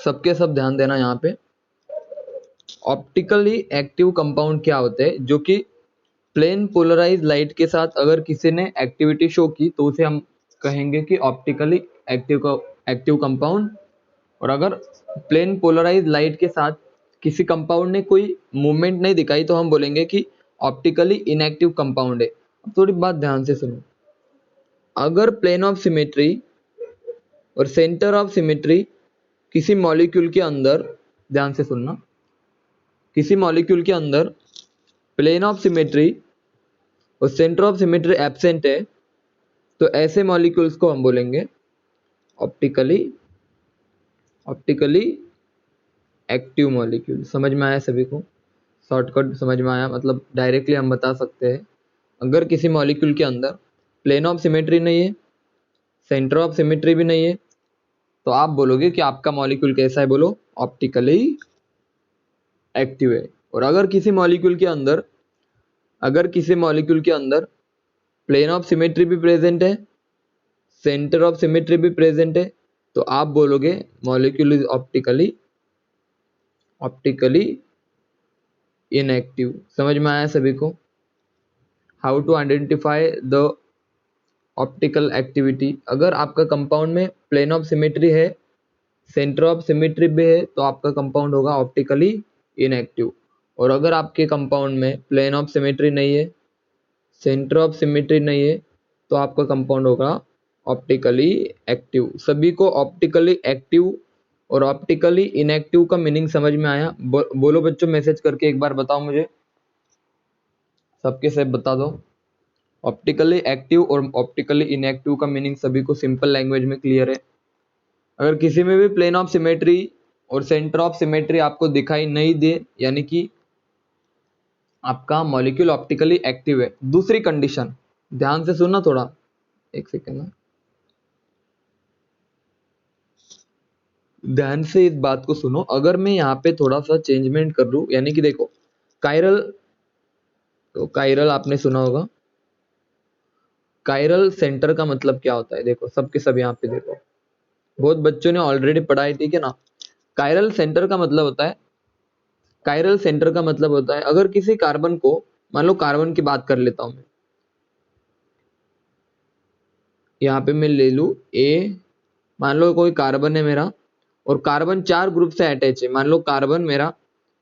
सबके सब ध्यान देना यहाँ पे। ऑप्टिकली एक्टिव कंपाउंड क्या होते हैं, जो कि प्लेन पोलराइज लाइट के साथ अगर किसी ने एक्टिविटी शो की तो उसे हम कहेंगे कि ऑप्टिकली एक्टिव कंपाउंड। और अगर प्लेन पोलराइज लाइट के साथ किसी कंपाउंड ने कोई मूवमेंट नहीं दिखाई तो हम बोलेंगे कि ऑप्टिकली इनएक्टिव कंपाउंड है। अब थोड़ी बात ध्यान से सुनो, अगर प्लेन ऑफ सिमेट्री और सेंटर ऑफ सिमेट्री किसी मॉलिक्यूल के अंदर, ध्यान से सुनना, किसी मॉलिक्यूल के अंदर प्लेन ऑफ सिमेट्री और सेंटर ऑफ सिमेट्री एब्सेंट है तो ऐसे मॉलिक्यूल्स को हम बोलेंगे ऑप्टिकली एक्टिव मॉलिक्यूल। समझ में आया सभी को? शॉर्टकट समझ में आया, मतलब डायरेक्टली हम बता सकते हैं अगर किसी मॉलिक्यूल के अंदर प्लेन ऑफ सिमेट्री नहीं है, सेंटर ऑफ सिमेट्री भी नहीं है, तो आप बोलोगे कि आपका मॉलिक्यूल कैसा है, बोलो ऑप्टिकली एक्टिव है। और अगर किसी मॉलिक्यूल के अंदर प्लेन ऑफ सिमेट्री भी प्रेजेंट है, सेंटर ऑफ सिमेट्री भी प्रेजेंट है, तो आप बोलोगे मॉलिक्यूल इज ऑप्टिकली इनएक्टिव। समझ में आया सभी को? How to identify the optical activity. अगर आपका कंपाउंड में प्लेन ऑफ सिमेट्री है, सेंटर ऑफ सिमेट्री भी है, तो आपका कंपाउंड होगा ऑप्टिकली इनएक्टिव। और अगर आपके कंपाउंड में प्लेन ऑफ सिमेट्री नहीं है, सेंटर ऑफ सिमेट्री नहीं है, तो आपका कंपाउंड होगा ऑप्टिकली एक्टिव। सभी को ऑप्टिकली एक्टिव और ऑप्टिकली इनएक्टिव का मीनिंग समझ में आया? बोलो बच्चों, मैसेज करके एक बार बताओ मुझे, सबके सब बता दो। ऑप्टिकली एक्टिव और ऑप्टिकली इनएक्टिव का मीनिंग सभी को सिंपल लैंग्वेज में क्लियर है? अगर किसी में भी प्लेन ऑफ सिमेट्री और सेंटर ऑफ सिमेट्री आपको दिखाई नहीं दे, यानी कि आपका मॉलिक्यूल ऑप्टिकली एक्टिव है। दूसरी कंडीशन, ध्यान से सुनना थोड़ा, एक सेकेंड, ध्यान से इस बात को सुनो। अगर मैं यहाँ पे थोड़ा सा चेंजमेंट कर दूं, यानी कि देखो कायरल, तो कायरल आपने सुना होगा, कायरल सेंटर का मतलब क्या होता है? देखो सबके सब यहाँ पे देखो, बहुत बच्चों ने ऑलरेडी पढ़ा है, ठीक है ना। कायरल सेंटर का मतलब होता है, कायरल सेंटर का मतलब होता है अगर किसी कार्बन को, मान लो कार्बन की बात कर लेता हूं मैं, यहाँ पे मैं ले लू ए, मान लो कोई कार्बन है मेरा और कार्बन 4 ग्रुप से अटैच है। मान लो कार्बन मेरा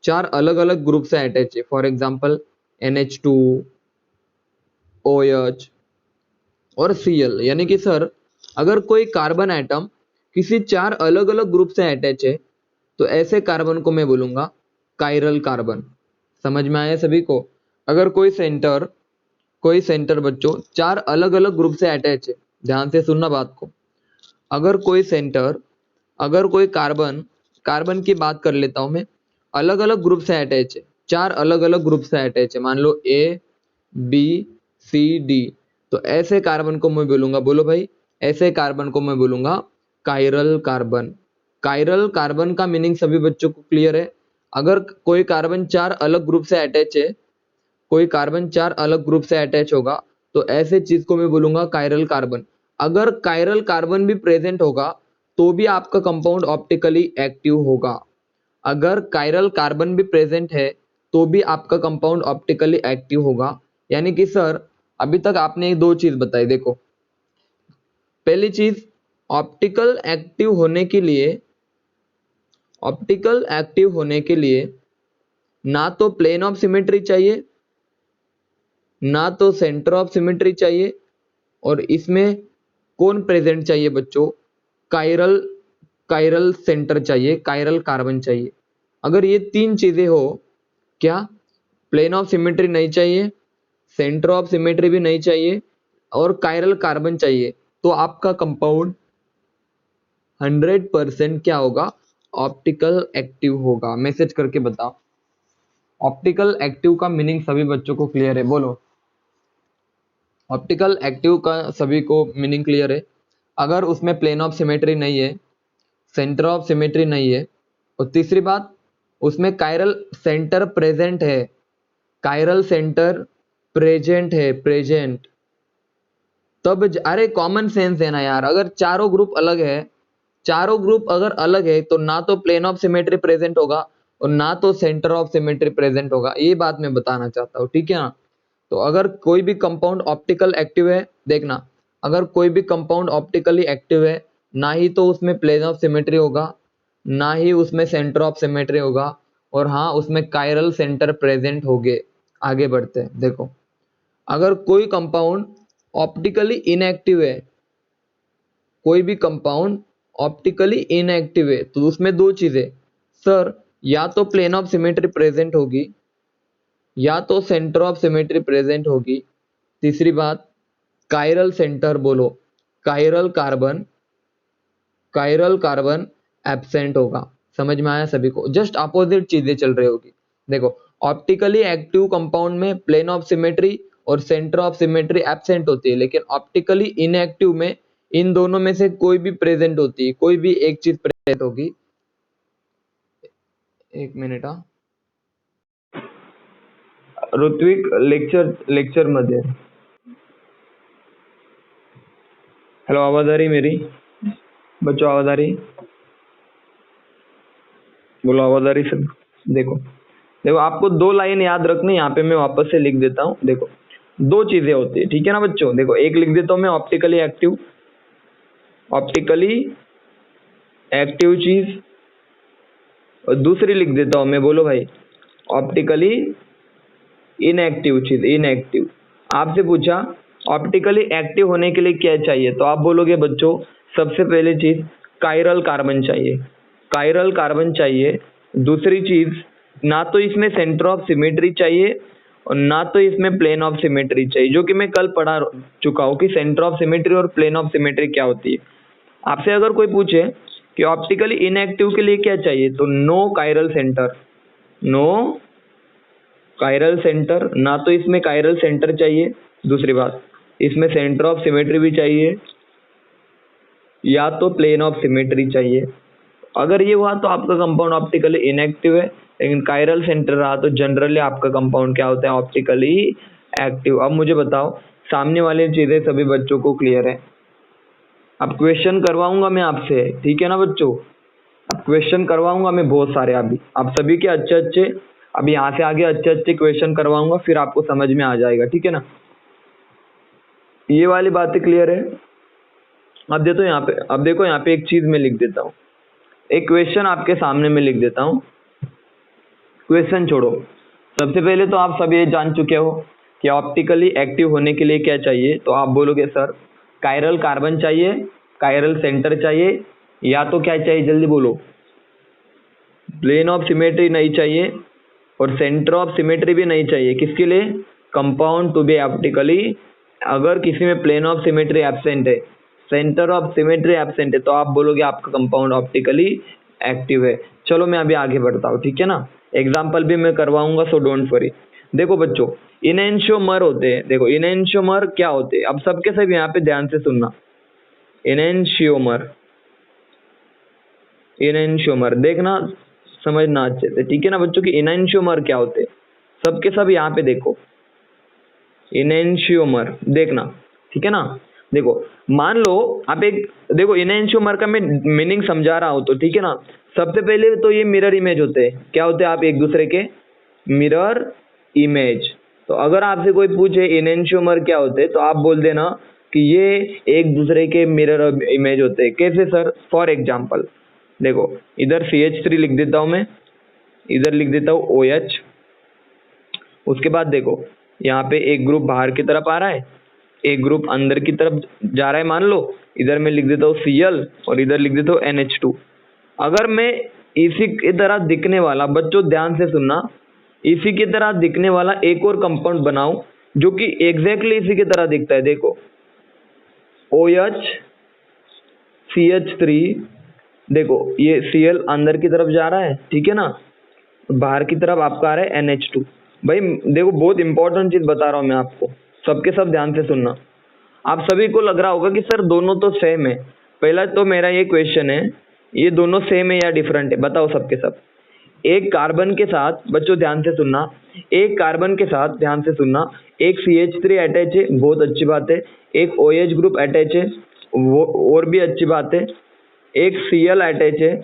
4 अलग अलग ग्रुप से अटैच है, फॉर एग्जांपल NH2, OH और Cl। यानी कि सर अगर कोई कार्बन एटम किसी 4 अलग अलग ग्रुप से अटैच है तो ऐसे कार्बन को मैं बोलूंगा कायरल कार्बन। समझ में आया सभी को? अगर कोई सेंटर बच्चों 4 अलग अलग ग्रुप से अटैच है, ध्यान से सुनना बात को। अगर कोई कार्बन की बात कर लेता हूं मैं, अलग अलग ग्रुप से अटैच है, 4 अलग अलग ग्रुप से अटैच है, मान लो A, B, C, D, तो ऐसे कार्बन को मैं बोलूंगा, बोलो भाई, ऐसे कार्बन को मैं बोलूंगा कायरल कार्बन। कायरल कार्बन का मीनिंग सभी बच्चों को क्लियर है? अगर कोई कार्बन 4 अलग ग्रुप से अटैच है, कोई कार्बन 4 अलग ग्रुप से अटैच होगा तो ऐसे चीज को मैं बोलूंगा कायरल कार्बन। अगर कायरल कार्बन भी प्रेजेंट होगा तो भी आपका कंपाउंड ऑप्टिकली एक्टिव होगा। अगर कायरल कार्बन भी प्रेजेंट है तो भी आपका कंपाउंड ऑप्टिकली एक्टिव होगा। यानी कि सर अभी तक आपने 2 चीज बताई। देखो पहली चीज, ऑप्टिकल एक्टिव होने के लिए ना तो प्लेन ऑफ सिमेट्री चाहिए, ना तो सेंटर ऑफ सिमेट्री चाहिए, और इसमें कौन प्रेजेंट चाहिए बच्चों? कायरल सेंटर चाहिए, कायरल कार्बन चाहिए। अगर ये 3 चीजें हो, क्या प्लेन ऑफ सिमेट्री नहीं चाहिए, सेंटर ऑफ सिमेट्री भी नहीं चाहिए और कायरल कार्बन चाहिए, तो आपका कंपाउंड 100% क्या होगा? ऑप्टिकल एक्टिव होगा। मैसेज करके बताओ, ऑप्टिकल एक्टिव का मीनिंग सभी बच्चों को क्लियर है? बोलो, ऑप्टिकल एक्टिव का सभी को मीनिंग क्लियर है? अगर उसमें प्लेन ऑफ सिमेट्री नहीं है, सेंटर ऑफ सिमेट्री नहीं है, और तीसरी बात उसमें कायरल सेंटर प्रेजेंट है, कायरल सेंटर प्रेजेंट है, तब अरे कॉमन सेंस है ना यार। अगर चारों ग्रुप अलग है, चारों ग्रुप अगर अलग है तो ना तो प्लेन ऑफ सिमेट्री प्रेजेंट होगा और ना तो सेंटर ऑफ सिमेट्री प्रेजेंट होगा, ये बात मैं बताना चाहता हूँ, ठीक है ना। तो अगर कोई भी कंपाउंड ऑप्टिकल एक्टिव है, देखना, अगर कोई भी कंपाउंड ऑप्टिकली एक्टिव है, ना ही तो उसमें प्लेन ऑफ सिमेट्री होगा, ना ही उसमें सेंटर ऑफ सिमेट्री होगा, और हाँ उसमें कायरल सेंटर प्रेजेंट होंगे। आगे बढ़ते हैं, देखो, अगर कोई कंपाउंड ऑप्टिकली इनएक्टिव है, कोई भी कंपाउंड ऑप्टिकली इनएक्टिव है, तो उसमें दो चीजें, सर, या तो प्लेन ऑफ सिमेट्री प्रेजेंट होगी या तो सेंटर ऑफ सिमेट्री प्रेजेंट होगी। तीसरी बात, कायरल सेंटर बोलो, chiral carbon, chiral carbon absent होगा। समझ में आया सभी को? जस्ट अपोजिट चीजें चल रही होगी। देखो, ऑप्टिकली एक्टिव कंपाउंड में प्लेन ऑफ सिमेट्री और सेंटर ऑफ सिमेट्री एब्सेंट होती है, लेकिन ऑप्टिकली इनएक्टिव में इन दोनों में से कोई भी प्रेजेंट होती है, कोई भी एक चीज प्रेजेंट होगी। एक मिनिट, हाँ ऋत्विक, लेक्चर मध्ये। हेलो, आवाज आ रही मेरी? बच्चों आवाज आ रही? बोलो, आवाज आ रही सब? देखो देखो, आपको दो लाइन याद रखनी, यहाँ पे मैं वापस से लिख देता हूँ। देखो, दो चीजें होती है, ठीक है ना बच्चों। देखो, एक लिख देता हूँ मैं ऑप्टिकली एक्टिव, ऑप्टिकली एक्टिव चीज, और दूसरी लिख देता हूँ मैं, बोलो भाई, ऑप्टिकली इनएक्टिव चीज, इनएक्टिव। आपसे पूछा ऑप्टिकली एक्टिव होने के लिए क्या चाहिए, तो आप बोलोगे बच्चों सबसे पहले चीज कायरल कार्बन चाहिए, कायरल कार्बन चाहिए। दूसरी चीज, ना तो इसमें सेंटर ऑफ सिमेट्री चाहिए और ना तो इसमें प्लेन ऑफ सिमेट्री चाहिए, जो कि मैं कल पढ़ा चुका हूँ कि सेंटर ऑफ सिमेट्री और प्लेन ऑफ सिमेट्री क्या होती है। आपसे अगर कोई पूछे कि ऑप्टिकली इनएक्टिव के लिए क्या चाहिए, तो no chiral centre, no chiral centre, ना तो इसमें कायरल सेंटर चाहिए, दूसरी बात इसमें सेंटर ऑफ सिमेट्री भी चाहिए, या तो प्लेन ऑफ सिमेट्री चाहिए। अगर ये हुआ तो आपका कंपाउंड ऑप्टिकली इनएक्टिव है, लेकिन कायरल सेंटर रहा तो जनरली आपका कंपाउंड क्या होता है, ऑप्टिकली एक्टिव। अब मुझे बताओ, सामने वाली चीजें सभी बच्चों को क्लियर है? अब क्वेश्चन करवाऊंगा मैं आपसे, ठीक है ना बच्चों? अब क्वेश्चन करवाऊंगा मैं बहुत सारे, अभी आप सभी के अच्छे अच्छे, अब यहाँ से आगे अच्छे अच्छे क्वेश्चन करवाऊंगा, फिर आपको समझ में आ जाएगा, ठीक है ना। ये वाली बातें क्लियर है? अब देखो यहाँ पे, अब देखो यहाँ पे एक चीज मैं लिख देता हूँ, एक क्वेश्चन आपके सामने में लिख देता हूँ। क्वेश्चन छोड़ो, सबसे पहले तो आप सब ये जान चुके हो कि ऑप्टिकली एक्टिव होने के लिए क्या चाहिए, तो आप बोलोगे सर कायरल कार्बन चाहिए, कायरल सेंटर चाहिए, या तो क्या चाहिए, जल्दी बोलो। प्लेन ऑफ सिमेट्री नहीं चाहिए और सेंटर ऑफ सिमेट्री भी नहीं चाहिए, किसके लिए, कंपाउंड टू बी ऑप्टिकली। अगर किसी में प्लेन ऑफ सिमेट्री एब्सेंट है, सेंटर ऑफ सिमेट्री एब्सेंट है, तो आप बोलोगे आपका कंपाउंड ऑप्टिकली एक्टिव है। चलो मैं अभी आगे बढ़ता हूँ, ठीक है ना। एग्जाम्पल भी मैं करवाऊंगा, सो डोंट वरी। देखो बच्चों, इनएंशियोमर होते हैं, देखो इनएंशियोमर क्या होते हैं, अब सबके सब यहाँ पे ध्यान से सुनना। इनएंशियोमर, इनएंशियोमर देखना, समझना अच्छे से, ठीक है ना बच्चों, की इनएंशियोमर क्या होते हैं, सबके सब यहाँ पे देखो। इनएंशियोमर देखना, ठीक है ना। देखो, मान लो आप एक, देखो इनएंशियोमर का मैं मीनिंग समझा रहा हूँ, तो ठीक है ना। सबसे पहले तो ये मिरर इमेज होते हैं, क्या होते हैं, आप एक दूसरे के मिरर इमेज। तो अगर आपसे कोई पूछे इनएंशियोमर क्या होते हैं, तो आप बोल देना कि ये एक दूसरे के मिरर इमेज होते हैं। कैसे सर? फॉर एग्जाम्पल देखो, इधर CH3 लिख देता हूँ मैं, इधर लिख देता हूँ OH। उसके बाद देखो, यहाँ पे एक ग्रुप बाहर की तरफ आ रहा है, एक ग्रुप अंदर की तरफ जा रहा है, मान लो। इधर मैं लिख देता हूँ Cl और इधर लिख देता हूँ NH2। अगर मैं इसी की तरह दिखने वाला, बच्चों ध्यान से सुनना, इसी की तरह दिखने वाला एक और कंपाउंड बनाऊं जो कि एग्जैक्टली इसी की तरह दिखता है, देखो OH CH3, देखो ये Cl अंदर की तरफ जा रहा है, ठीक है ना, बाहर की तरफ आपका आ रहा है NH2। भाई देखो, बहुत इंपॉर्टेंट चीज बता रहा हूँ मैं आपको, सबके सब ध्यान से सुनना। आप सभी को लग रहा होगा कि सर दोनों तो सेम है। पहला तो मेरा ये क्वेश्चन है, ये दोनों सेम है या डिफरेंट है, बताओ सबके सब। एक कार्बन के साथ, बच्चों ध्यान से सुनना, एक कार्बन के साथ ध्यान से सुनना, एक CH3 अटैच है, बहुत अच्छी बात है। एक OH ग्रुप अटैच है, वो और भी अच्छी बात है। एक Cl अटैच है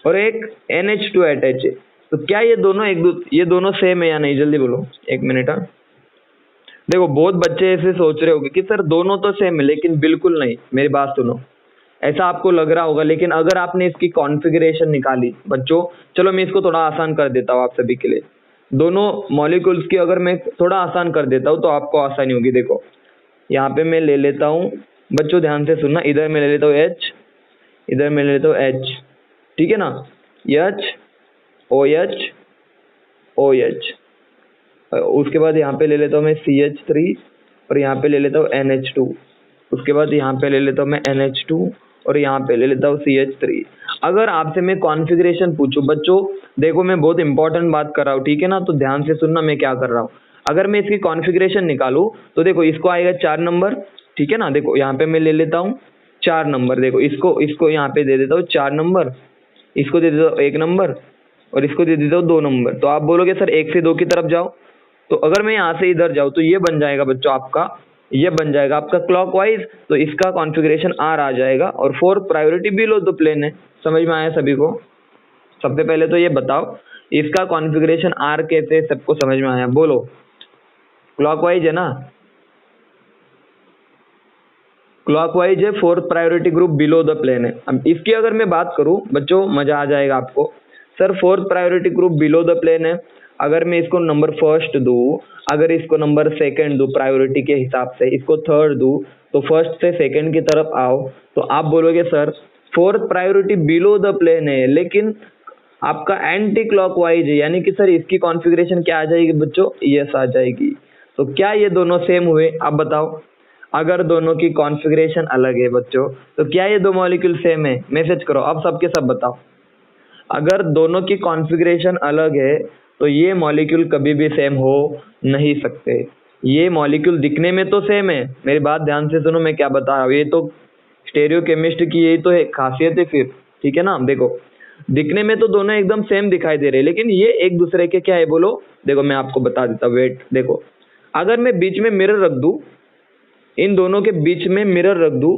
और एक NH2 अटैच है। तो क्या ये दोनों सेम है या नहीं, जल्दी बोलो, एक मिनट। हाँ, देखो बहुत बच्चे ऐसे सोच रहे होंगे कि सर दोनों तो सेम है, लेकिन बिल्कुल नहीं, मेरी बात सुनो। ऐसा आपको लग रहा होगा, लेकिन अगर आपने इसकी कॉन्फ़िगरेशन निकाली बच्चों, चलो मैं इसको थोड़ा आसान कर देता हूँ आप सभी के लिए। दोनों मॉलिक्यूल्स की अगर मैं थोड़ा आसान कर देता हूँ तो आपको आसानी होगी। देखो यहाँ पे मैं ले लेता हूँ, बच्चों ध्यान से सुनना, इधर मैं ले लेता हूँ H, इधर मैं ले लेता हूँ H, ठीक है ना, H OH OH। उसके बाद यहाँ पे ले लेता हूँ मैं CH3 और यहाँ पे ले लेता हूँ NH2। उसके बाद यहाँ पे ले लेता हूँ मैं NH2 और यहाँ पे ले लेता हूँ CH3। अगर आपसे मैं कॉन्फ़िगरेशन पूछूं बच्चों, देखो मैं बहुत इंपॉर्टेंट बात कर रहा हूँ, ठीक है ना, तो ध्यान से सुनना मैं क्या कर रहा हूँ। अगर मैं इसकी कॉन्फ़िगरेशन निकालूं तो देखो इसको आएगा 4 नंबर, ठीक है ना। देखो यहाँ पे मैं ले लेता हूँ 4 नंबर, देखो इसको यहाँ पे दे देता हूँ 4 नंबर, इसको दे देता हूँ 1 नंबर और इसको दे देता हूँ 2 नंबर। तो आप बोलोगे सर 1 से 2 की तरफ जाओ, तो अगर मैं यहाँ से इधर जाऊँ तो ये बन जाएगा बच्चों आपका, ये बन जाएगा आपका क्लॉकवाइज, तो इसका कॉन्फ़िगरेशन R आ जाएगा और 4 प्रायोरिटी बिलो द प्लेन है। समझ में आया सभी को? सबसे पहले तो ये बताओ इसका कॉन्फ़िगरेशन R कैसे है, सबको समझ में आया? बोलो, क्लॉकवाइज है ना, क्लॉकवाइज है, 4th priority group below the plane है। अब इसकी अगर मैं बात करूं बच्चों, मजा आ जाएगा आपको। Sir 4th priority group below the plane है, अगर मैं इसको नंबर फर्स्ट दूं, अगर इसको नंबर सेकंड दूं प्रायोरिटी के हिसाब से, इसको थर्ड दूं, तो फर्स्ट से सेकंड की तरफ आओ, तो आप बोलोगे sir 4th priority below the plane है, लेकिन आपका एंटी क्लॉकवाइज है, यानी कि सर इसकी कॉन्फ़िगरेशन क्या आ जाएगी बच्चों, यस आ जाएगी। तो क्या ये दोनों सेम हुए, आप बताओ? अगर दोनों की कॉन्फ़िगरेशन अलग है बच्चों, तो क्या ये दो मॉलिक्यूल सेम है? मैसेज करो, अब सबके सब बताओ। अगर दोनों की कॉन्फ़िगरेशन अलग है तो ये मॉलिक्यूल कभी भी सेम हो नहीं सकते। ये मॉलिक्यूल दिखने में तो सेम है, मेरी बात ध्यान से सुनो मैं क्या बता रहा हूँ, ये तो स्टेरियोकेमिस्ट्री की यही तो है खासियत है फिर, ठीक है ना। देखो दिखने में तो दोनों एकदम सेम दिखाई दे रहे हैं, लेकिन ये एक दूसरे के क्या है बोलो, देखो मैं आपको बता देता हूँ, वेट देखो। अगर मैं बीच में मिरर रख दूं, इन दोनों के बीच में मिरर रख दूं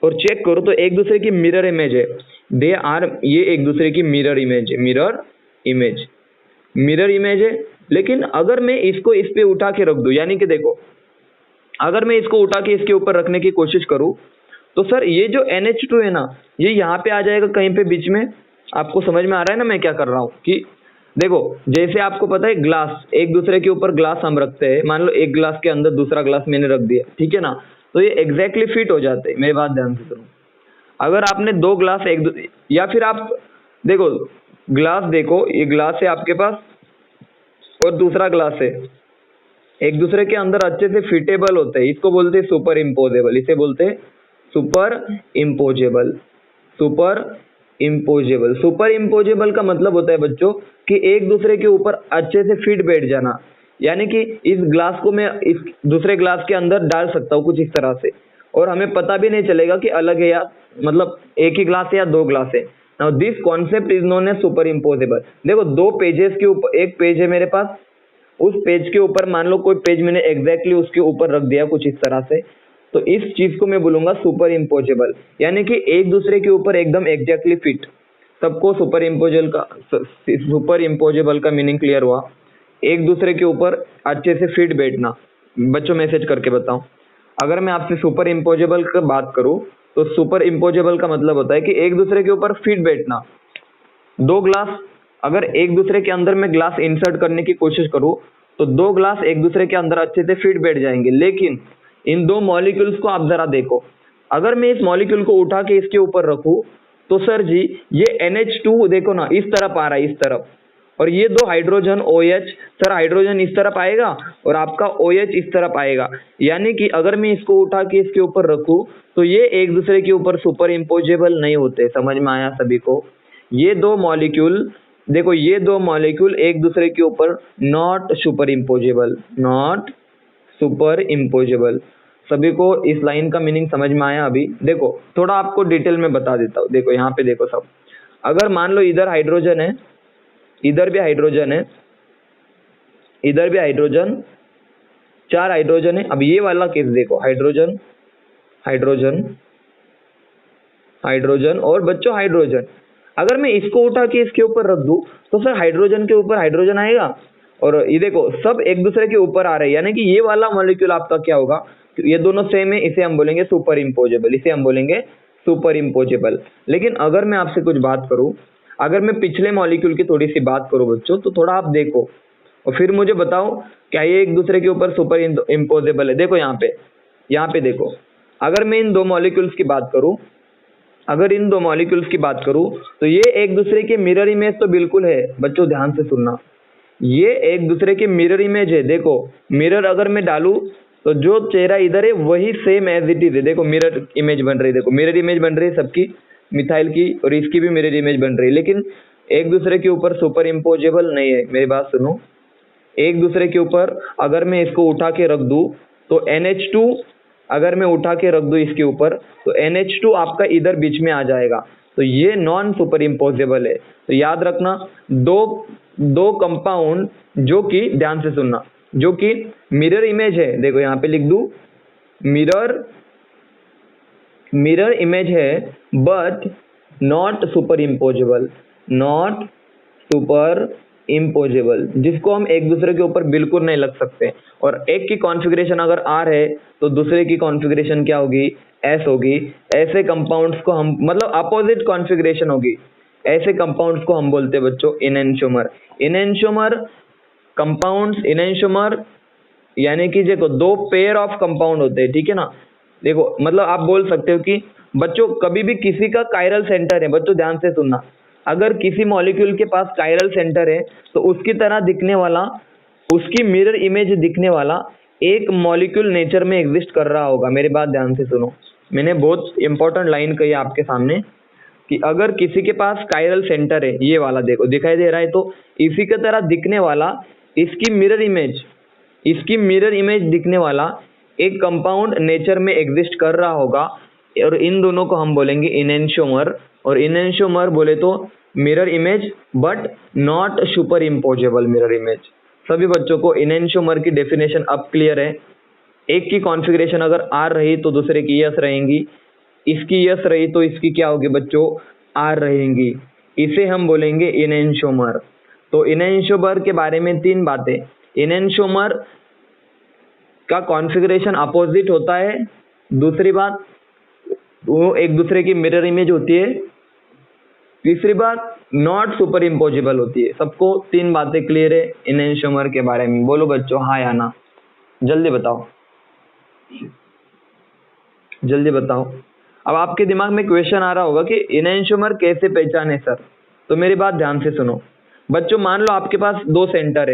और चेक करो तो एक दूसरे की मिरर इमेज है, दे आर, ये एक दूसरे की मिरर इमेज है, मिरर इमेज, मिरर इमेज है। लेकिन अगर मैं इसको इस पे उठा के रख दूं, यानी कि देखो अगर मैं इसको उठा के इसके ऊपर रखने की कोशिश करूं, तो सर ये जो NH2 है ना, ये यहाँ पे आ जाएगा कहीं पे बीच में। आपको समझ में आ रहा है ना मैं क्या कर रहा हूँ? कि देखो जैसे आपको पता है ग्लास, एक दूसरे के ऊपर ग्लास हम रखते हैं, मान लो एक ग्लास के अंदर दूसरा ग्लास मैंने रख दिया, ठीक है ना, तो ये एग्जैक्टली फिट हो जाते हैं। मेरी बात ध्यान से सुनो, अगर आपने दो ग्लास या फिर आप देखो ग्लास, देखो ये ग्लास है आपके पास और दूसरा ग्लास है, एक दूसरे के अंदर अच्छे से फिटेबल होते हैं, इसको बोलते हैं सुपर इम्पोजेबल, इसे बोलते हैं super imposable. Super imposable, super imposable का मतलब होता है बच्चों कि एक दूसरे के ऊपर अच्छे से फिट बैठ जाना, यानी कि इस ग्लास को मैं इस दूसरे ग्लास के अंदर डाल सकता हूँ कुछ इस तरह से, और हमें पता भी नहीं चलेगा कि अलग है या मतलब एक ही ग्लास है या दो ग्लास है। Now this concept is known as superimposable. देखो दो पेजेस के ऊपर, एक पेज है मेरे पास, उस पेज के ऊपर मान लो कोई पेज मैंने एग्जैक्टली उसके ऊपर रख दिया कुछ इस तरह से, तो इस चीज को मैं बोलूंगा सुपर इम्पोजेबल, यानी कि एक दूसरे के ऊपर एकदम एग्जैक्टली फिट। सबको सुपर इम्पोजेबल का मीनिंग क्लियर हुआ? एक दूसरे के ऊपर अच्छे से फिट बैठना। बच्चों मैसेज करके बताओ, अगर मैं आपसे सुपर इम्पोजेबल की बात करूं तो सुपर इम्पोजेबल का मतलब होता है कि एक दूसरे के ऊपर फिट बैठना। दो ग्लास, अगर एक दूसरे के अंदर मैं ग्लास इंसर्ट करने की कोशिश करूं तो दो ग्लास एक दूसरे के अंदर अच्छे से फिट बैठ जाएंगे, लेकिन इन दो मॉलिक्यूल्स को आप जरा देखो, अगर मैं इस मॉलिक्यूल को उठा के इसके ऊपर रखूं तो सर जी ये NH2 देखो ना इस तरफ आ रहा है, इस तरफ, और ये दो हाइड्रोजन OH, सर हाइड्रोजन इस तरफ आएगा और आपका OH इस तरफ आएगा, यानी कि अगर मैं इसको उठा के इसके ऊपर रखूं तो ये एक दूसरे के ऊपर सुपर इम्पोजेबल नहीं होते। समझ में आया सभी को? ये दो मॉलिक्यूल, देखो ये दो मॉलिक्यूल एक दूसरे के ऊपर not super imposable, not super imposable. सभी को इस लाइन का मीनिंग समझ में आया? अभी देखो थोड़ा आपको डिटेल में बता देता हूँ। देखो यहाँ पे देखो सब, अगर मान लो इधर हाइड्रोजन है, इधर भी हाइड्रोजन है, इधर भी हाइड्रोजन, 4 हाइड्रोजन है। अब ये वाला केस देखो, हाइड्रोजन, हाइड्रोजन, हाइड्रोजन और बच्चों हाइड्रोजन। अगर मैं इसको उठा के इसके ऊपर रख दूं तो सर हाइड्रोजन के ऊपर हाइड्रोजन आएगा, और ये देखो सब एक दूसरे के ऊपर आ रहे हैं, यानी कि ये वाला मॉलिक्यूल आपका क्या होगा, ये दोनों सेम है, इसे हम बोलेंगे सुपर इम्पोजेबल, इसे हम बोलेंगे सुपर इम्पोजेबल। लेकिन अगर मैं आपसे कुछ बात करूं, अगर मैं पिछले मॉलिक्यूल की थोड़ी सी बात करूं बच्चों, तो थोड़ा आप देखो और फिर मुझे बताओ क्या ये एक दूसरे के ऊपर सुपर इम्पोजेबल है। देखो यहाँ पे देखो, अगर मैं इन दो मॉलिक्यूल्स की बात करूं, अगर इन दो मॉलिक्यूल्स की बात करूं तो ये एक दूसरे के मिरर इमेज तो बिल्कुल है बच्चों, ध्यान से सुनना, ये एक दूसरे के मिरर इमेज है। देखो मिरर अगर मैं डालूं तो जो चेहरा इधर है वही सेम एज इट इज है। देखो मिरर इमेज बन रही है, देखो मिरर इमेज बन रही है सबकी, मिथाइल की और इसकी भी मिरर इमेज बन रही है, लेकिन एक दूसरे के ऊपर सुपर इम्पोजेबल नहीं है। मेरी बात सुनो, एक दूसरे के ऊपर अगर मैं इसको उठा के रख दूं तो NH2, अगर मैं उठा के रख दूं इसके ऊपर तो NH2 आपका इधर बीच में आ जाएगा, तो ये नॉन सुपर इम्पोजेबल है। तो याद रखना, दो कंपाउंड जो कि, ध्यान से सुनना, जो कि मिरर इमेज है, देखो यहाँ पे लिख दूं मिरर इमेज है but not super imposable, not super imposable, जिसको हम एक दूसरे के ऊपर बिल्कुल नहीं लग सकते। और एक की कॉन्फ़िगरेशन अगर R है तो दूसरे की कॉन्फ़िगरेशन क्या होगी, S होगी। ऐसे कंपाउंड्स को हम, मतलब अपोजिट कॉन्फ़िगरेशन होगी, ऐसे कंपाउंड्स को हम बोलते हैं बच्चों इनएंशियोमर। इनएंशियोमर कंपाउंड्स, इनएंशियोमर यानी कि देखो दो पेयर ऑफ कंपाउंड होते हैं, ठीक है ना। देखो मतलब आप बोल सकते हो कि बच्चों कभी भी किसी का कायरल सेंटर है, बच्चों ध्यान से सुनना, अगर किसी मॉलिक्यूल के पास कायरल सेंटर है तो उसकी तरह दिखने वाला, उसकी मिरर इमेज दिखने वाला एक मॉलिक्यूल नेचर में एग्जिस्ट कर रहा होगा। मेरी बात ध्यान से सुनो, मैंने बहुत इंपॉर्टेंट लाइन कही आपके सामने कि अगर किसी के पास कायरल सेंटर है, ये वाला देखो दिखाई दे रहा है, तो इसी की तरह दिखने वाला, इसकी मिरर इमेज दिखने वाला एक कंपाउंड नेचर में एग्जिस्ट कर रहा होगा, और इन दोनों को हम बोलेंगे इनएंशियोमर। और इनएंशियोमर बोले तो mirror image but not superimposable mirror image. सभी बच्चों को इनएंशियोमर की डेफिनेशन अब क्लियर है। एक की कॉन्फ़िगरेशन अगर R रही तो दूसरे की S रहेंगी, इसकी S रही तो इसकी क्या होगी बच्चों, R रहेंगी, इसे हम बोलेंगे इनएंशियोमर। तो इनएंशियोमर के बारे में तीन बातें, इनएंशियोमर का कॉन्फ़िगरेशन अपोजिट होता है, दूसरी बात वो एक दूसरे की मिरर इमेज होती है, तीसरी बात नॉट सुपर इम्पोजेबल होती है। सबको तीन बातें क्लियर है इनएंशियोमर के बारे में? बोलो बच्चों हाँ या ना, जल्दी बताओ, जल्दी बताओ। अब आपके दिमाग में क्वेश्चन आ रहा होगा कि इनएंशियोमर कैसे पहचाने सर, तो मेरी बात ध्यान से सुनो बच्चों। मान लो आपके पास दो सेंटर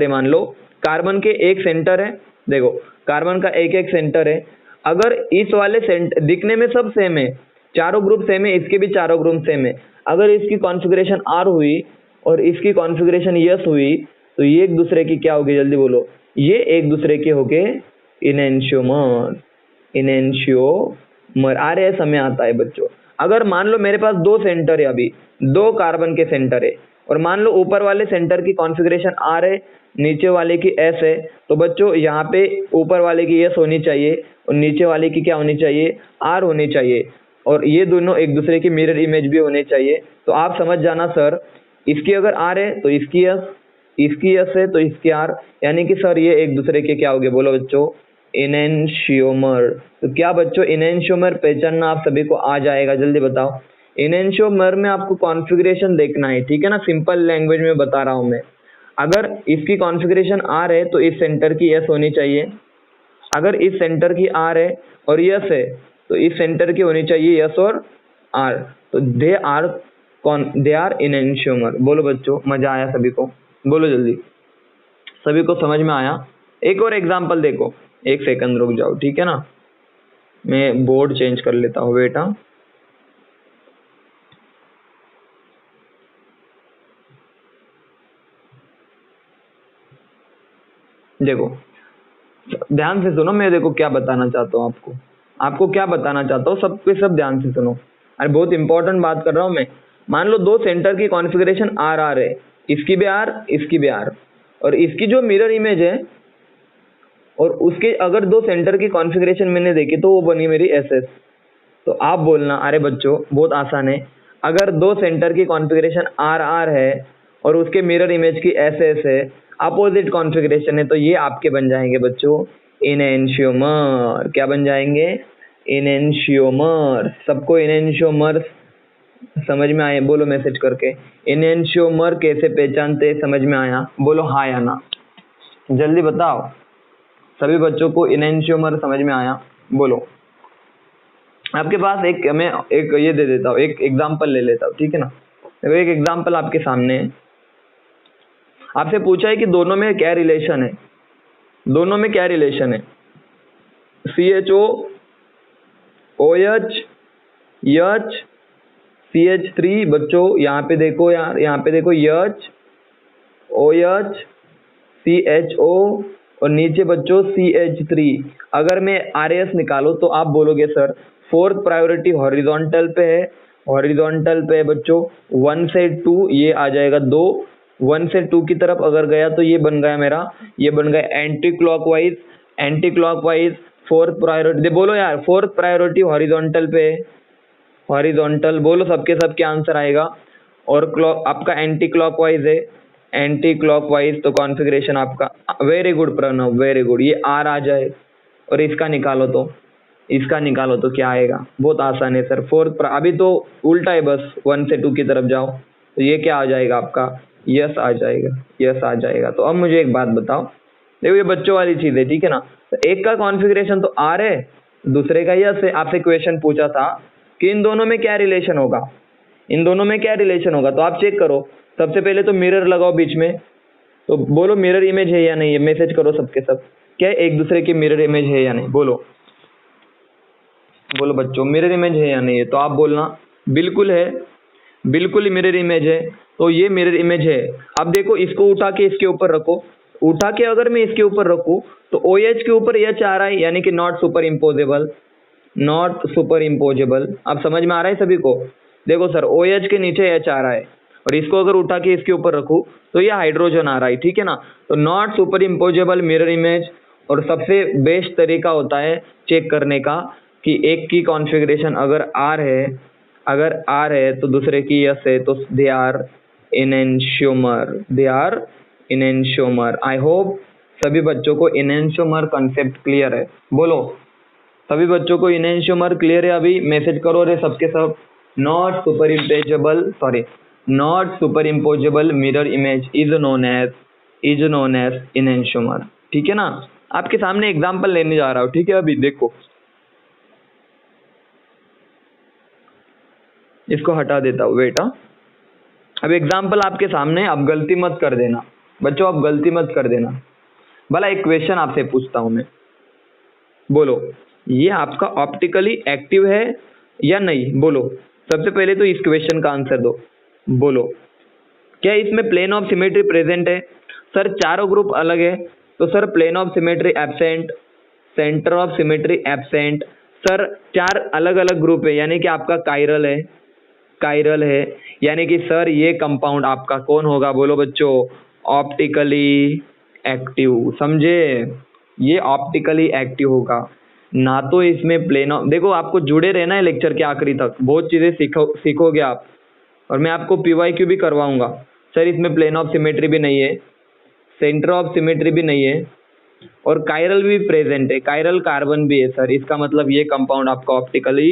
है, मान लो कार्बन के एक सेंटर है, देखो कार्बन का एक एक सेंटर है। अगर इस वाले सेंटर दिखने में सब सेम है, चारों ग्रुप सेम है, इसके भी चारों ग्रुप सेम है, अगर इसकी कॉन्फ़िगरेशन R हुई और इसकी कॉन्फ़िगरेशन S हुई तो ये एक दूसरे की क्या होगी, जल्दी बोलो, ये एक दूसरे के हो गए इनएंशियोमर। इनएंशियोमर RS हमें आता है बच्चों। अगर मान लो मेरे पास दो सेंटर है, अभी दो कार्बन के सेंटर है, और मान लो ऊपर वाले सेंटर की कॉन्फ़िगरेशन R है, नीचे वाले की S है, तो बच्चों यहाँ पे ऊपर वाले की S होनी चाहिए और नीचे वाले की क्या होनी चाहिए, R होनी चाहिए, और ये दोनों एक दूसरे की मिरर इमेज भी होने चाहिए। तो आप समझ जाना सर, इसकी अगर R है तो इसकी S, इसकी S है तो इसकी R, यानी कि सर ये एक दूसरे के क्या हो गए, बोलो बच्चों इनएंशियोमर। तो क्या बच्चों इनएंशियोमर पहचानना आप सभी को आ जाएगा, जल्दी बताओ। इनएंशियोमर में आपको कॉन्फ़िगरेशन देखना है, ठीक है ना, सिंपल लैंग्वेज में बता रहा हूँ मैं। अगर इसकी कॉन्फ़िगरेशन R है तो इस सेंटर की S होनी चाहिए, अगर इस सेंटर की R है और S है तो इस सेंटर की होनी चाहिए S और R, तो दे आर इनएंशियोमर। बोलो बच्चों मजा आया सभी को, बोलो जल्दी, सभी को समझ में आया? एक और एग्जांपल देखो, एक सेकंड रुक जाओ, ठीक है ना, मैं बोर्ड चेंज कर लेता हूँ बेटा। देखो ध्यान से सुनो, मैं देखो क्या बताना चाहता हूँ आपको क्या बताना चाहता हूँ, सब पे सब ध्यान से सुनो। अरे बहुत इंपॉर्टेंट बात कर रहा हूँ मैं। मान लो दो सेंटर की कॉन्फ़िगरेशन R है, इसकी भी R, इसकी भी R, और इसकी जो मिरर इमेज है, और उसके अगर दो सेंटर की कॉन्फ़िगरेशन मैंने देखी तो वो बनी मेरी SS। तो आप बोलना, अरे बच्चों बहुत आसान है, अगर दो सेंटर की कॉन्फ़िगरेशन आर आर है और उसके मिरर इमेज की एस एस है, अपोजिट कॉन्फ़िगरेशन है, तो ये आपके बन जाएंगे बच्चों इनएंशियोमर। क्या बन जाएंगे? इनएंशियोमर। सबको इनएंशियोमर समझ में आए? बोलो मैसेज करके, इनएंशियोमर कैसे पहचानते? समझ में आया? बोलो हाँ या ना, जल्दी बताओ। सभी बच्चों को इनएंशियोमर समझ में आया? बोलो। आपके पास एक, मैं एक ये दे देता हूँ, एक एग्जांपल ले लेता हूँ, ठीक है ना। देखो एक एग्जांपल आपके सामने है, आपसे पूछा है कि दोनों में क्या रिलेशन है, दोनों में क्या रिलेशन है? CHO OH H CH3। बच्चों यहाँ पे देखो यार, यहाँ पे देखो H OH CHO और नीचे बच्चों CH3। अगर मैं RAS निकालो तो आप बोलोगे सर फोर्थ प्रायोरिटी हॉरिजॉन्टल पे है, हॉरिजॉन्टल पे है बच्चों 1 से 2, ये आ जाएगा 2। 1 से 2 की तरफ अगर गया तो ये बन गया मेरा, ये बन गया anti clockwise, anti clockwise fourth priority. बोलो यार फोर्थ प्रायोरिटी हॉरिजॉन्टल पे है, हॉरिजॉन्टल। बोलो सबके सब क्या आंसर आएगा? और क्लॉक आपका एंटी क्लॉकवाइज है, एंटी क्लॉकवाइज, तो कॉन्फ़िगरेशन आपका, very good Pranav, very good. ये आर आ जाए और इसका निकालो तो, इसका निकालो तो क्या आएगा? बहुत आसान है सर, फोर्थ। अभी तो उल्टा है, बस 1 से 2 की तरफ जाओ तो ये क्या आ जाएगा आपका? यस आ जाएगा, यस आ जाएगा। तो अब मुझे एक बात बताओ, देखो ये बच्चों वाली चीज है, ठीक है ना। तो एक का कॉन्फ़िगरेशन तो आर है, दूसरे का यस है। आपसे क्वेश्चन पूछा था कि इन दोनों में क्या रिलेशन होगा, इन दोनों में क्या रिलेशन होगा, तो आप चेक करो। सबसे पहले तो मिरर लगाओ बीच में, तो बोलो मिरर इमेज है या नहीं है? मैसेज करो सबके सब, क्या एक दूसरे की मिरर इमेज है या नहीं? बोलो, बोलो बच्चों मिरर इमेज है या नहीं है? तो आप बोलना बिल्कुल है, बिल्कुल ही मिरर इमेज है, तो ये मिरर इमेज है। अब देखो इसको उठा के इसके ऊपर रखो, उठा के अगर मैं इसके ऊपर रखूं तो OH के ऊपर H आ रहा है, यानी कि not super imposable, not super imposable. अब समझ में आ रहा है सभी को? देखो सर OH के नीचे H आ रहा है और इसको अगर उठा के इसके ऊपर रखूं तो ये हाइड्रोजन आ रहा है, ठीक है ना। तो not superimposable mirror image. और सबसे बेस्ट तरीका होता है चेक करने का कि एक की कॉन्फ़िगरेशन अगर आर है, अगर आर है तो दूसरे की यस है, तो they are enantiomer, they are enantiomer. I hope सभी बच्चों को इनएंशियोमर कॉन्सेप्ट क्लियर है? बोलो सभी बच्चों को इनएंशियोमर क्लियर है? अभी मैसेज करो रे सबके सब, not superimposable, sorry, not superimposable mirror image is known as enantiomer, ठीक है ना। आपके सामने एग्जांपल लेने जा रहा हूँ, ठीक है। अभी देखो इसको हटा देता हूँ, वेट। अब एग्जांपल आपके सामने, अब गलती मत कर देना बच्चों, अब गलती मत कर देना। भला एक क्वेश्चन आपसे पूछता हूं मैं, बोलो ये आपका ऑप्टिकली एक्टिव है या नहीं? बोलो सबसे पहले तो इस क्वेश्चन का आंसर दो। बोलो क्या इसमें प्लेन ऑफ सिमेट्री प्रेजेंट है? सर चारों ग्रुप अलग है, तो sir plane of symmetry absent, centre of symmetry absent. Sir चार अलग अलग ग्रुप है, यानी कि आपका कायरल है, कायरल है, यानी कि सर ये कंपाउंड आपका कौन होगा? बोलो बच्चों ऑप्टिकली एक्टिव, समझे? ये ऑप्टिकली एक्टिव होगा ना। तो इसमें प्लेन ऑफ, देखो आपको जुड़े रहना है लेक्चर के आखिरी तक, बहुत चीजें सीखोगे आप, और मैं आपको PYQ भी करवाऊंगा। सर इसमें प्लेन ऑफ सिमेट्री भी नहीं है, सेंटर ऑफ सिमेट्री भी नहीं है, और कायरल भी प्रेजेंट है, कायरल कार्बन भी है सर। इसका मतलब ये कंपाउंड आपका ऑप्टिकली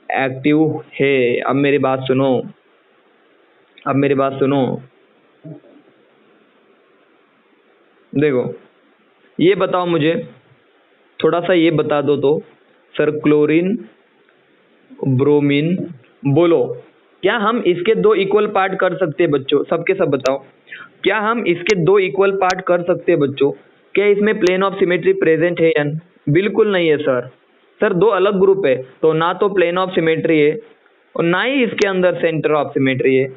एक्टिव है। अब मेरी बात सुनो, अब मेरी बात सुनो, देखो ये बताओ मुझे, थोड़ा सा ये बता दो तो, सर क्लोरीन ब्रोमीन, बोलो क्या हम इसके दो इक्वल पार्ट कर सकते हैं बच्चों? सबके सब बताओ, क्या हम इसके दो इक्वल पार्ट कर सकते हैं बच्चों? क्या इसमें प्लेन ऑफ सिमेट्री प्रेजेंट है या बिल्कुल नहीं है सर। सर दो अलग ग्रुप है, तो ना तो प्लेन ऑफ सिमेट्री है और ना ही इसके अंदर सेंटर ऑफ सिमेट्री है।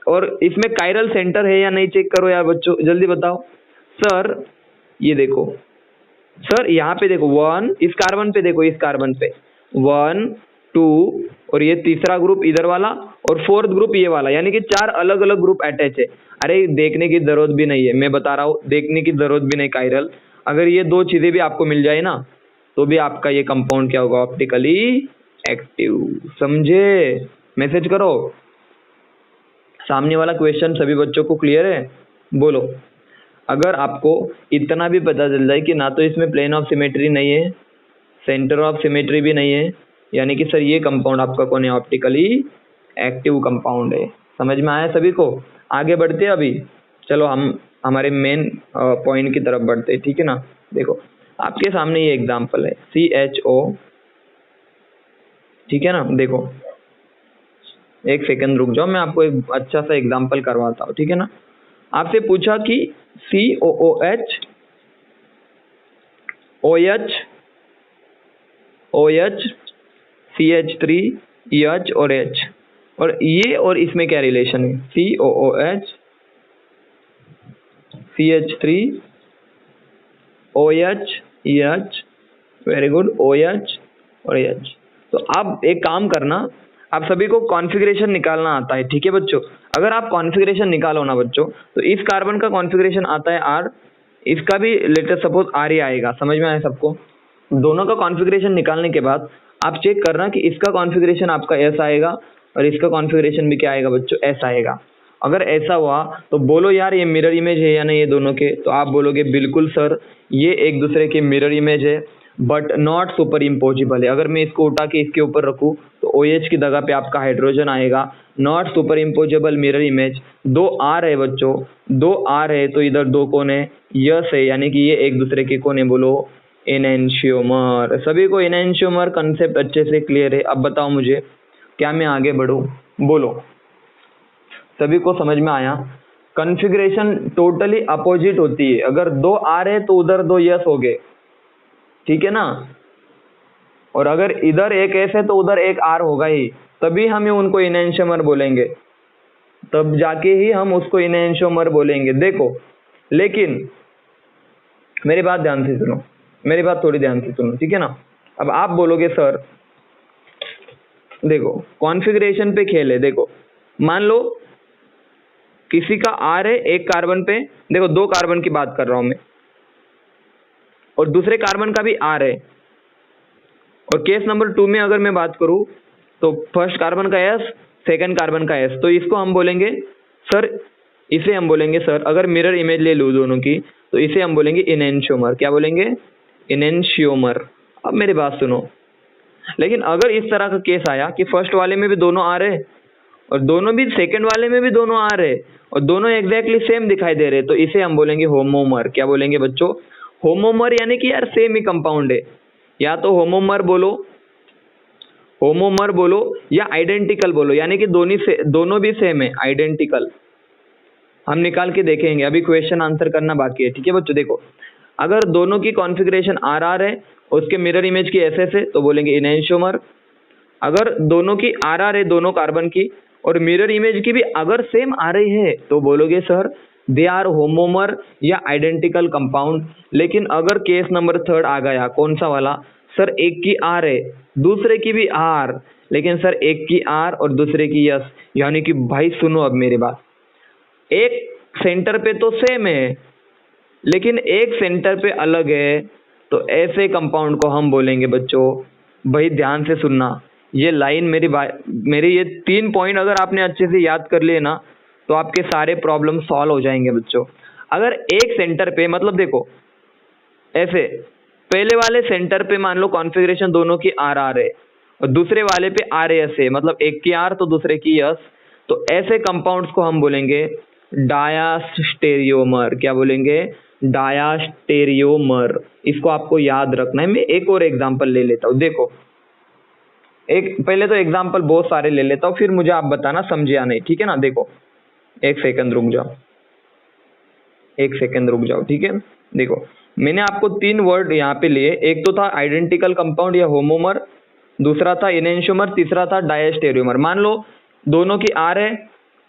और इसमें कायरल सेंटर है या नहीं चेक करो यार बच्चों, जल्दी बताओ। सर ये देखो, सर यहाँ पे देखो 1, इस कार्बन पे देखो, इस कार्बन पे 1 2, और ये तीसरा ग्रुप इधर वाला, और फोर्थ ग्रुप ये वाला, यानी कि चार अलग अलग ग्रुप अटैच है। अरे देखने की जरूरत भी नहीं है, मैं बता रहा हूँ देखने की जरूरत भी नहीं कायरल। अगर ये दो चीजें भी आपको मिल जाए ना, तो भी आपका ये कंपाउंड क्या होगा? Optically active. समझे? मैसेज करो। सामने वाला क्वेश्चन सभी बच्चों को क्लियर है? बोलो। अगर आपको इतना भी पता चल जाए कि ना तो इसमें प्लेन ऑफ सिमेट्री नहीं है, सेंटर ऑफ सिमेट्री भी नहीं है, यानी कि सर ये कंपाउंड आपका कौन है? ऑप्टिकली एक्टिव कंपाउंड है। समझ में आया सभी को? आगे बढ़ते हैं अभी। चलो हम हमारे मेन पॉइंट की तरफ बढ़ते हैं, ठीक है ना। देखो आपके सामने ये एग्जांपल है CHO, ठीक है ना। देखो एक सेकंड रुक जाओ, मैं आपको एक अच्छा सा एग्जांपल करवाता हूँ, ठीक है ना। आपसे पूछा कि COOH, OH, OH, CH3, EH और H, और ये और इसमें क्या रिलेशन है? COOH, CH3, OH, EH, very good, OH और H। तो आप एक काम करना, आप सभी को कॉन्फ़िगरेशन निकालना आता है, ठीक है बच्चों। अगर आप कॉन्फ़िगरेशन निकालो ना बच्चों, तो इस कार्बन का कॉन्फ़िगरेशन आता है R, इसका भी लेटेस्ट सपोज R ही आएगा। समझ में आया सबको? दोनों का कॉन्फ़िगरेशन निकालने के बाद आप चेक करना कि इसका कॉन्फ़िगरेशन आपका S आएगा और इसका कॉन्फ़िगरेशन भी क्या आएगा बच्चों? S आएगा। अगर ऐसा हुआ तो बोलो यार ये मिरर इमेज है या नहीं ये दोनों के? तो आप बोलोगे बिल्कुल सर ये एक दूसरे के मिरर इमेज है, बट नॉट सुपर इम्पोजिबल है। अगर मैं इसको उठा के इसके ऊपर रखूं तो OH की जगह पे आपका हाइड्रोजन आएगा। Not super imposable mirror image. 2 R है बच्चों, 2 R है तो इधर 2 कौन है? यस है, यानी कि ये एक दूसरे के कौन है? बोलो एनेंशियोमर। सभी को एनेंशियोमर कंसेप्ट अच्छे से क्लियर है? अब बताओ मुझे, क्या मैं आगे बढ़ूं? बोलो, सभी को समझ में आया? कॉन्फ़िगरेशन टोटली अपोजिट होती है। अगर 2 R है तो उधर 2 यस हो गए, ठीक है ना। और अगर इधर एक S है तो उधर एक R होगा ही, तभी हमें उनको इनेंशियोमर बोलेंगे, तब जाके ही हम उसको इनेंशियोमर बोलेंगे। देखो लेकिन मेरी बात ध्यान से सुनो, मेरी बात थोड़ी ध्यान से सुनो, ठीक है ना। अब आप बोलोगे सर देखो कॉन्फ़िगरेशन पे खेल है। देखो मान लो किसी का R है एक कार्बन पे, देखो 2 कार्बन की बात कर रहा हूं मैं, और दूसरे कार्बन का भी R है। और केस नंबर 2 में अगर मैं बात करूं तो फर्स्ट कार्बन का S, सेकंड कार्बन का S, तो इसको हम बोलेंगे सर, इसे हम बोलेंगे सर, अगर मिरर इमेज ले लूं दोनों की तो इसे हम बोलेंगे इनेंशियोमर। क्या बोलेंगे? इनेंशियोमर। अब मेरी बात सुनो, लेकिन अगर इस तरह का केस आया कि फर्स्ट वाले में भी दोनों आ रहे और दोनों भी सेकंड वाले में भी दोनों आ रहे और दोनों एग्जैक्टली सेम दिखाई दे रहे, तो इसे हम बोलेंगे होमोमर। क्या बोलेंगे बच्चों? होमोमर, यानी कि यार सेम ही कंपाउंड है। या तो होमोमर बोलो, होमोमर बोलो, या आइडेंटिकल बोलो, यानी कि दोनों भी सेम है, आइडेंटिकल। हम निकाल के देखेंगे, अभी क्वेश्चन आंसर करना बाकी है, ठीक है बच्चों। देखो अगर दोनों की कॉन्फ़िगरेशन RR है, उसके मिरर इमेज की SS है, तो बोलेंगे इनेंशियोमर। अगर दोनों की RR है, दोनों कार्बन की, और मिरर इमेज की भी अगर सेम आ रही है, तो बोलोगे सर दे आर होमोमर या आइडेंटिकल कंपाउंड। लेकिन अगर केस नंबर 3 आ गया, कौन सा वाला? सर एक की R है, दूसरे की भी R, लेकिन सर एक की R और दूसरे की यस, यानी कि भाई सुनो अब मेरी बात, एक सेंटर पे तो सेम है लेकिन एक सेंटर पे अलग है, तो ऐसे कंपाउंड को हम बोलेंगे बच्चों, भाई ध्यान से सुनना, ये लाइन मेरी ये 3 पॉइंट अगर आपने अच्छे से याद कर लिए ना, तो आपके सारे प्रॉब्लम सॉल्व हो जाएंगे बच्चों। अगर एक सेंटर पे, मतलब देखो ऐसे, पहले वाले सेंटर पे मान लो कॉन्फ़िगरेशन दोनों की RR है और दूसरे वाले पे RS है, मतलब एक की R तो दूसरे की S, तो ऐसे कंपाउंड्स को हम बोलेंगे डायास्टेरियोमर। क्या बोलेंगे? डायास्टेरियोमर। इसको आपको याद रखना है। मैं एक और एग्जांपल ले लेता हूँ। देखो एक पहले तो एग्जांपल बहुत सारे ले लेता हूँ, फिर मुझे आप बताना समझे या नहीं, ठीक है ना। देखो एक सेकंड रुक जाओ, एक सेकंड रुक जाओ, ठीक है। देखो मैंने आपको 3 वर्ड यहाँ पे लिए, एक तो था आइडेंटिकल कंपाउंड या होमोमर, दूसरा था इनेंशियोमर, तीसरा था डायस्टेरियोमर। मान लो दोनों की R है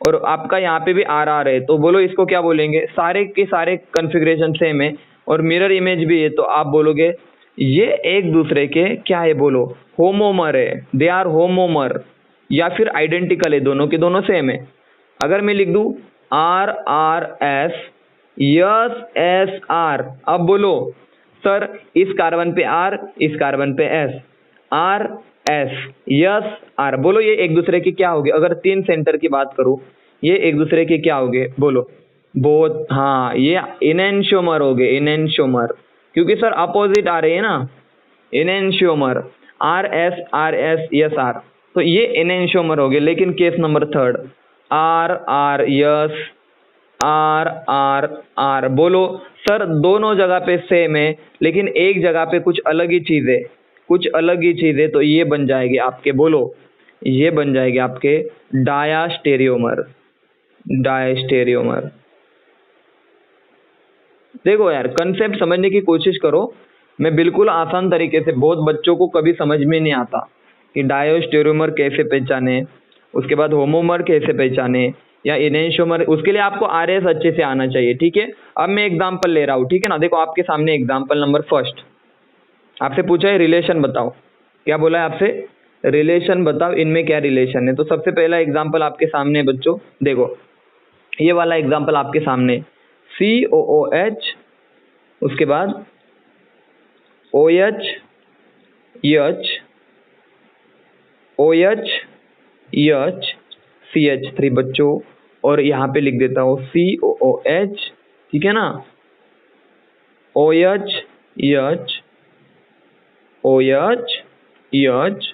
और आपका यहाँ पे भी RR है, तो बोलो इसको क्या बोलेंगे? सारे के सारे कॉन्फ़िगरेशन सेम है और मिरर इमेज भी है, तो आप बोलोगे ये एक दूसरे के क्या है? बोलो होमोमर है, दे आर होमोमर, या फिर आइडेंटिकल है, दोनों के दोनों सेम है। अगर मैं लिख दूं RRS SSR, अब बोलो सर इस कार्बन पे R, इस कार्बन पे S, R S yes R, बोलो ये एक दूसरे के क्या होगे? अगर तीन सेंटर की बात करूं, ये एक दूसरे के क्या होगे? बोलो बोथ, हाँ ये इनएंशियोमर हो गए, इनएंशियोमर, क्योंकि सर अपोजिट आ रहे हैं ना, enantiomer R S yes R, तो ये इनएंशियोमर हो गए। लेकिन case number third, R R yes R R R, बोलो सर दोनों जगह पे सेम है लेकिन एक जगह पे कुछ अलग ही चीज है, कुछ अलग ही चीज है, तो ये बन जाएगी आपके, बोलो ये बन जाएगी आपके डायास्टेरियोमर, डायस्टेरियोमर। देखो यार कंसेप्ट समझने की कोशिश करो, मैं बिल्कुल आसान तरीके से, बहुत बच्चों को कभी समझ में नहीं आता कि डायोस्टेरियोमर कैसे पहचाने, उसके बाद होमोमर कैसे पहचाने, या इनएंशियोमर, उसके लिए आपको आरएस अच्छे से आना चाहिए, ठीक है। अब मैं एग्जांपल ले रहा हूँ, ठीक है ना। देखो आपके सामने एग्जांपल नंबर फर्स्ट, आपसे पूछा है रिलेशन बताओ, क्या बोला है आपसे? रिलेशन बताओ, इनमें क्या रिलेशन है। तो सबसे पहला एग्जांपल आपके सामने है बच्चों, देखो ये वाला एग्जांपल आपके सामने, COOH, उसके बाद OH EH OH EH CH3 बच्चों, और यहाँ पे लिख देता हूँ COOH, ठीक है ना, OH EH OH EH,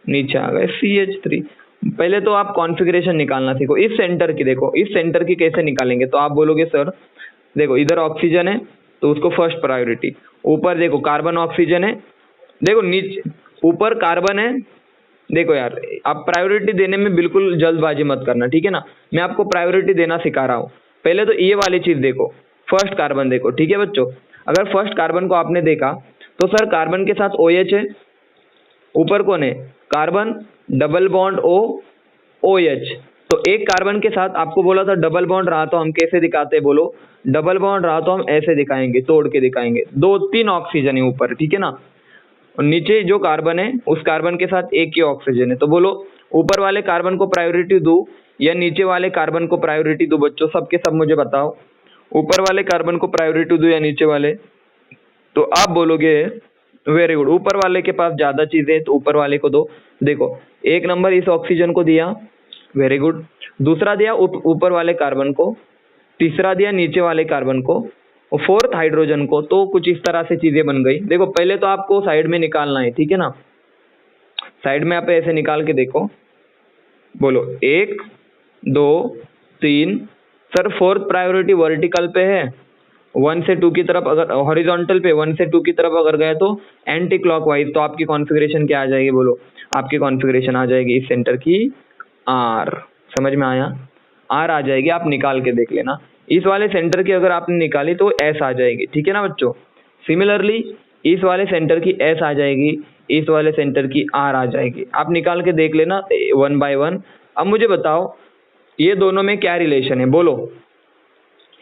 नीचे आ गए CH3। पहले तो आप कॉन्फ़िगरेशन निकालना सीखो इस सेंटर की। देखो इस सेंटर की कैसे निकालेंगे, तो आप बोलोगे सर देखो इधर ऑक्सीजन है तो उसको फर्स्ट प्रायोरिटी, ऊपर देखो कार्बन ऑक्सीजन है, देखो नीचे ऊपर कार्बन है। देखो यार आप प्रायोरिटी देने में बिल्कुल जल्दबाजी मत करना, ठीक है ना, मैं आपको प्रायोरिटी देना सिखा रहा हूँ। पहले तो ये वाली चीज देखो, फर्स्ट कार्बन देखो, ठीक है बच्चों। अगर फर्स्ट कार्बन को आपने देखा तो सर कार्बन के साथ OH है, ऊपर कौन है? कार्बन, डबल बॉन्ड OH, तो एक कार्बन के साथ आपको बोला था डबल बॉन्ड रहा तो हम कैसे दिखाते हैं, बोलो डबल बॉन्ड रहा तो हम ऐसे दिखाएंगे, तोड़ के दिखाएंगे, दो तीन ऑक्सीजन है ऊपर, ठीक है ना, और नीचे जो कार्बन है उस कार्बन के साथ एक ही ऑक्सीजन है। तो बोलो ऊपर वाले कार्बन को प्रायोरिटी दूं या नीचे वाले कार्बन को प्रायोरिटी दूं? बच्चों सबके सब मुझे बताओ, ऊपर वाले कार्बन को प्रायोरिटी दूं या नीचे वाले? तो आप बोलोगे वेरी गुड, ऊपर वाले के पास ज्यादा चीजें तो ऊपर वाले को दो। देखो एक नंबर इस ऑक्सीजन को दिया, वेरी गुड, दूसरा दिया ऊपर वाले कार्बन को, तीसरा दिया नीचे वाले कार्बन को, और फोर्थ हाइड्रोजन को। तो कुछ इस तरह से चीजें बन गई। देखो पहले तो आपको साइड में निकालना है, ठीक है ना, साइड में आप ऐसे निकाल के देखो, बोलो 1 2 3, सर फोर्थ प्रायोरिटी वर्टिकल पे है, 1 से 2 की तरफ, अगर हॉरिजॉन्टल पे 1 से 2 की तरफ अगर गए तो एंटी क्लॉकवाइज, तो आपकी कॉन्फ़िगरेशन क्या आ जाएगी, बोलो आपकी कॉन्फ़िगरेशन आ जाएगी इस सेंटर की R। समझ में आया? R आ जाएगी, आप निकाल के देख लेना। इस वाले सेंटर की अगर आपने निकाली तो S आ जाएगी, ठीक है ना बच्चों। सिमिलरली इस वाले सेंटर की S आ जाएगी, इस वाले सेंटर की R आ जाएगी, आप निकाल के देख लेना 1 बाय 1। अब मुझे बताओ ये दोनों में क्या रिलेशन है, बोलो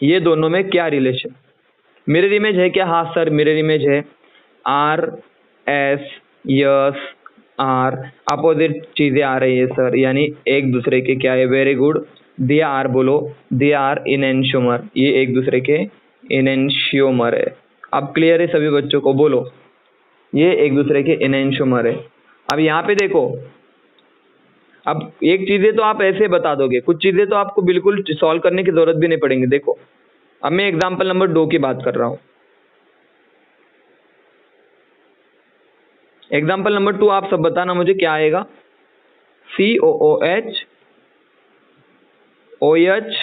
ये दोनों में क्या रिलेशन? मिरर इमेज है क्या? हाँ सर मिरर इमेज है, R S yes R, opposite चीजें आ रही है सर, यानी एक दूसरे के क्या है? वेरी गुड, दे आर, बोलो दे आर इनएंशियोमर, ये एक दूसरे के इनएंशियोमर है। अब क्लियर है सभी बच्चों को? बोलो ये एक दूसरे के इनएंशियोमर है। अब यहाँ पे देखो, अब एक चीजें तो आप ऐसे बता दोगे, कुछ चीजें तो आपको बिल्कुल सॉल्व करने की जरूरत भी नहीं पड़ेगी। देखो अब मैं एग्जाम्पल नंबर 2 की बात कर रहा हूँ। एग्जाम्पल नंबर 2 आप सब बताना मुझे क्या आएगा? COOH OH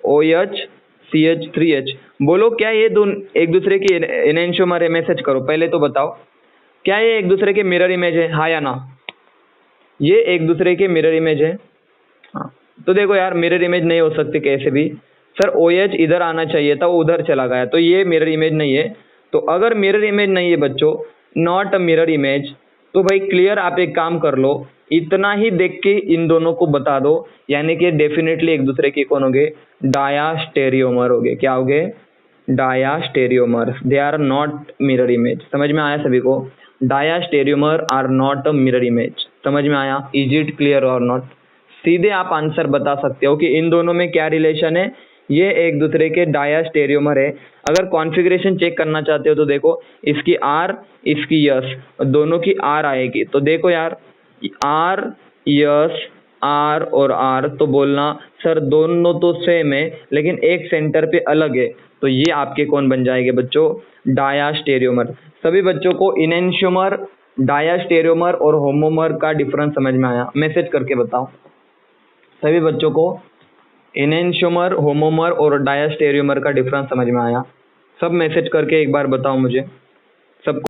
OH CH3H, बोलो क्या ये दोनों एक दूसरे के इनएंशियोमर है? मैसेज करो पहले तो बताओ, क्या ये एक दूसरे के मिरर इमेज है, हाँ या ना? ये एक दूसरे के मिरर इमेज है। हाँ तो देखो यार मिरर इमेज नहीं हो सकते कैसे भी, सर OH इधर आना चाहिए था, वो उधर चला गया, तो ये मिरर इमेज नहीं है। तो अगर मिरर इमेज नहीं है बच्चों, नॉट अ मिरर इमेज, तो भाई क्लियर आप एक काम कर लो, इतना ही देख के इन दोनों को बता दो, यानी कि डेफिनेटली एक दूसरे के कौन होगे? डायास्टेरियोमर होगे। क्या होगे? Diastereomer, they are not mirror image. समझ में आया सभी को? Diastereomer are not a mirror image. समझ में आया? इज इट क्लियर और नॉट? सीधे आप आंसर बता सकते हो कि इन दोनों में क्या रिलेशन है, ये एक दूसरे के डायास्टेरियोमर है। अगर कॉन्फ़िगरेशन चेक करना चाहते हो तो देखो, इसकी R इसकी S, दोनों की R आएगी। तो देखो यार, R S R और R, तो बोलना सर दोनों तो सेम है लेकिन एक सेंटर पे अलग है, तो ये आपके कौन बन जाएंगे बच्चों, डायास्टेरियोमर। सभी बच्चों को इनेंशियोमर, डायास्टेरियोमर और होमोमर का डिफरेंस समझ में आया? मैसेज करके बताओ सभी बच्चों को, इनेंशियोमर, होमोमर और डायास्टेरियोमर का डिफरेंस समझ में आया? सब मैसेज करके एक बार बताओ मुझे, सब